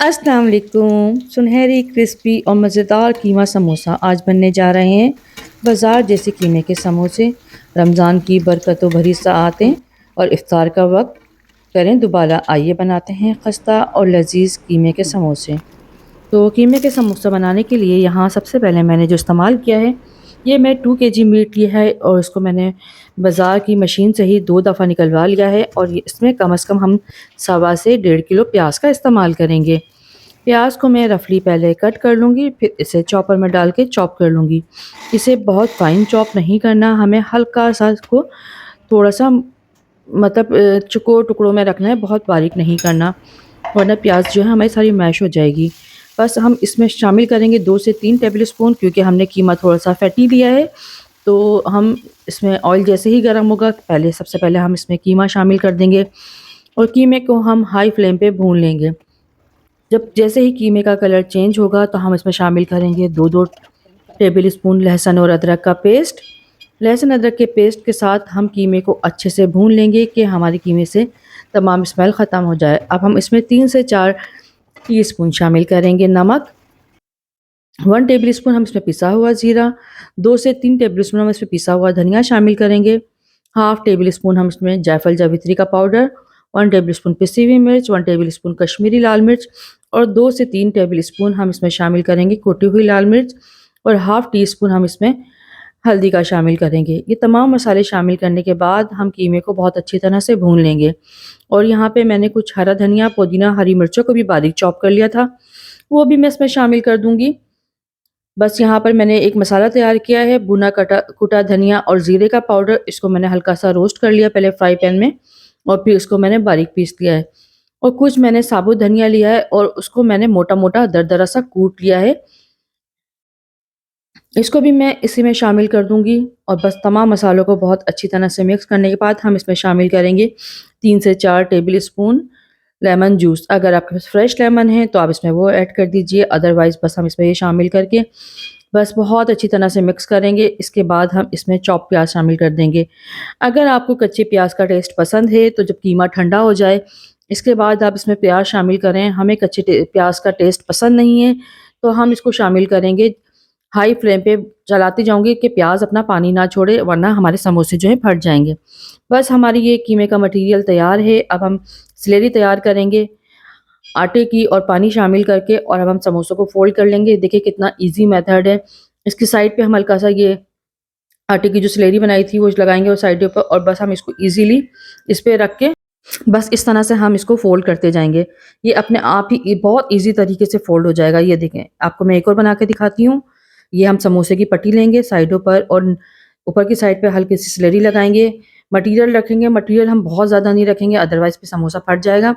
अस्सलाम वालेकुम। सुनहरी क्रिस्पी और मज़ेदार कीमा समोसा आज बनने जा रहे हैं। बाज़ार जैसे कीमे के समोसे रमज़ान की बरकतों भरी सआतें और इफ्तार का वक्त करें दोबारा। आइए बनाते हैं खस्ता और लजीज कीमे के समोसे। तो कीमे के समोसा बनाने के लिए यहाँ सबसे पहले मैंने जो इस्तेमाल किया है, ये मैं 2 kg मीट लिया है और इसको मैंने बाज़ार की मशीन से ही 2 दफ़ा निकलवा लिया है। और इसमें कम से कम हम 1.25 से 1.5 किलो प्याज का इस्तेमाल करेंगे। प्याज को मैं रफली पहले कट कर लूँगी, फिर इसे चॉपर में डाल के चॉप कर लूँगी। इसे बहुत फाइन चॉप नहीं करना, हमें हल्का सा इसको थोड़ा सा मतलब चौकोर टुकड़ों में रखना है, बहुत बारीक नहीं करना, वरना प्याज जो है हमारी सारी मैश हो जाएगी। बस हम इसमें शामिल करेंगे 2 से 3 टेबल स्पून, क्योंकि हमने कीमा थोड़ा सा फैटी लिया है। तो हम इसमें ऑयल जैसे ही गर्म होगा, सबसे पहले हम इसमें कीमा शामिल कर देंगे और कीमे को हम हाई फ्लेम पे भून लेंगे। जब जैसे ही कीमे का कलर चेंज होगा तो हम इसमें शामिल करेंगे 2-2 टेबल स्पून लहसुन और अदरक का पेस्ट। लहसुन अदरक के पेस्ट के साथ हम कीमे को अच्छे से भून लेंगे कि हमारे कीमे से तमाम स्मेल ख़त्म हो जाए। अब हम इसमें 3 से 4 टीस्पून शामिल करेंगे नमक, 1 टेबल स्पून हम इसमें पिसा हुआ ज़ीरा, 2 से 3 टेबल स्पून हम इसमें पिसा हुआ धनिया शामिल करेंगे, हाफ़ टेबल स्पून हम इसमें जायफल जावित्री का पाउडर, 1 टेबल स्पून पिसी हुई मिर्च, 1 टेबल स्पून कश्मीरी लाल मिर्च और 2 से 3 टेबल स्पून हम इसमें शामिल करेंगे कुटी हुई लाल मिर्च और हाफ़ टी स्पून हम इसमें हल्दी का शामिल करेंगे। ये तमाम मसाले शामिल करने के बाद हम कीमे को बहुत अच्छी तरह से भून लेंगे। और यहाँ पे मैंने कुछ हरा धनिया, पुदीना, हरी मिर्चों को भी बारीक चॉप कर लिया था, वो भी मैं इसमें शामिल कर दूँगी। बस यहाँ पर मैंने एक मसाला तैयार किया है, भुना कुटा धनिया और ज़ीरे का पाउडर। इसको मैंने हल्का सा रोस्ट कर लिया पहले फ्राई पैन में और फिर इसको मैंने बारीक पीस लिया है। और कुछ मैंने साबुत धनिया लिया है और उसको मैंने मोटा-मोटा दरदरा सा कूट लिया है। इसको भी मैं इसी में शामिल कर दूँगी और बस तमाम मसालों को बहुत अच्छी तरह से मिक्स करने के बाद हम इसमें शामिल करेंगे 3 से 4 टेबल स्पून लेमन जूस। अगर आपके पास फ्रेश लेमन है तो आप इसमें वो ऐड कर दीजिए, अदरवाइज़ बस हम इसमें ये शामिल करके बस बहुत अच्छी तरह से मिक्स करेंगे। इसके बाद हम इसमें चॉप प्याज शामिल कर देंगे। अगर आपको कच्चे प्याज का टेस्ट पसंद है तो जब कीमा ठंडा हो जाए इसके बाद आप इसमें प्याज शामिल करें। हमें कच्चे प्याज का टेस्ट पसंद नहीं है तो हम इसको शामिल करेंगे। हाई फ्लेम पे चलाती जाऊंगी कि प्याज अपना पानी ना छोड़े, वरना हमारे समोसे जो है फट जाएंगे। बस हमारी ये कीमे का मटेरियल तैयार है। अब हम स्लेरी तैयार करेंगे आटे की और पानी शामिल करके, और अब हम समोसों को फोल्ड कर लेंगे। देखिए कितना इजी मेथड है। इसकी साइड पे हम हल्का सा ये आटे की जो स्लेरी बनाई थी वो लगाएंगे और साइड पर, और बस हम इसको इजीली इस पे रख के बस इस तरह से हम इसको फोल्ड करते जाएंगे। ये अपने आप ही बहुत इजी तरीके से फोल्ड हो जाएगा। ये देखें, आपको मैं एक और बना के दिखाती हूँ। ये हम समोसे की पट्टी लेंगे साइडों पर और ऊपर की साइड पे हल्की सी स्लेरी लगाएंगे। मटेरियल रखेंगे, मटेरियल हम बहुत ज़्यादा नहीं रखेंगे, अदरवाइज पे समोसा फट जाएगा।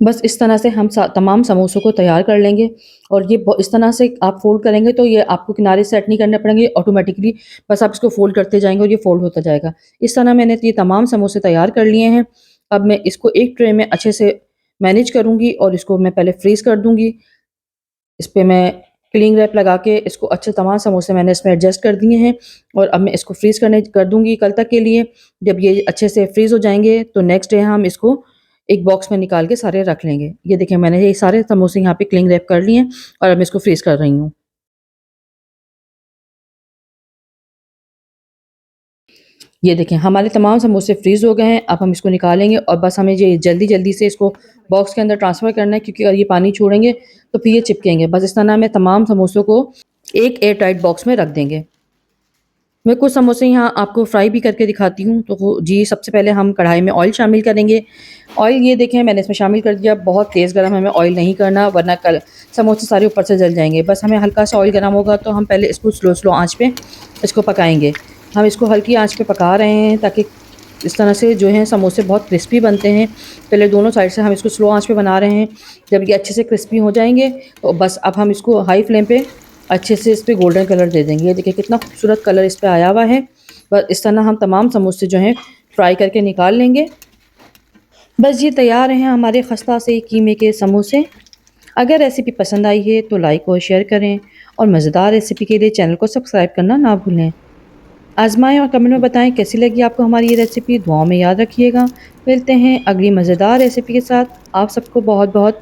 बस इस तरह से हम तमाम समोसों को तैयार कर लेंगे और ये इस तरह से आप फोल्ड करेंगे तो ये आपको किनारे सेट नहीं करने पड़ेंगे, ऑटोमेटिकली बस आप इसको फोल्ड करते जाएंगे और ये फोल्ड होता जाएगा। इस तरह मैंने ये तमाम समोसे तैयार कर लिए हैं। अब मैं इसको एक ट्रे में अच्छे से मैनेज करूँगी और इसको मैं पहले फ्रीज़ कर दूँगी। इस पे मैं क्लिंग रैप लगा के इसको अच्छे तमाम समोसे मैंने इसमें एडजस्ट कर दिए हैं और अब मैं इसको फ्रीज़ कर दूँगी कल तक के लिए। जब ये अच्छे से फ्रीज़ हो जाएँगे तो नेक्स्ट डे हम इसको एक बॉक्स में निकाल के सारे रख लेंगे। ये देखिए मैंने ये सारे समोसे यहाँ पे क्लिंग रैप कर लिए हैं और अब मैं इसको फ्रीज़ कर रही हूँ। ये देखें हमारे तमाम समोसे फ्रीज़ हो गए हैं। अब हम इसको निकालेंगे और बस हमें ये जल्दी-जल्दी से इसको बॉक्स के अंदर ट्रांसफ़र करना है, क्योंकि अगर ये पानी छोड़ेंगे तो फिर ये चिपकेंगे। बस इस तरह में तमाम समोसों को एक एयर टाइट बॉक्स में रख देंगे। मैं कुछ समोसे यहाँ आपको फ्राई भी करके दिखाती हूँ। तो जी, सबसे पहले हम कढ़ाई में ऑयल शामिल करेंगे। ऑयल ये देखें मैंने इसमें शामिल कर दिया। बहुत तेज़ गरम हमें ऑयल नहीं करना, वरना कल समोसे सारे ऊपर से जल जाएंगे। बस हमें हल्का सा ऑयल गरम होगा तो हम पहले इसको स्लो आँच पे इसको पकाएंगे। हम इसको हल्की आँच पे पका रहे हैं ताकि इस तरह से जो है समोसे बहुत क्रिस्पी बनते हैं। पहले दोनों साइड से हम इसको स्लो आँच पे बना रहे हैं। जब ये अच्छे से क्रिस्पी हो जाएंगे तो बस अब हम इसको हाई फ्लेम पे अच्छे से इस पे गोल्डन कलर दे देंगे। ये देखिए कितना खूबसूरत कलर इस पे आया हुआ है। बस इस तरह हम तमाम समोसे जो हैं फ्राई करके निकाल लेंगे। बस ये तैयार हैं हमारे खस्ता से कीमे के समोसे। अगर रेसिपी पसंद आई है तो लाइक और शेयर करें और मज़ेदार रेसिपी के लिए चैनल को सब्सक्राइब करना ना भूलें। आजमाएं और कमेंट में बताएं कैसी लगी आपको हमारी ये रेसिपी। दुआओं में याद रखिएगा। मिलते हैं अगली मज़ेदार रेसिपी के साथ। आप सबको बहुत बहुत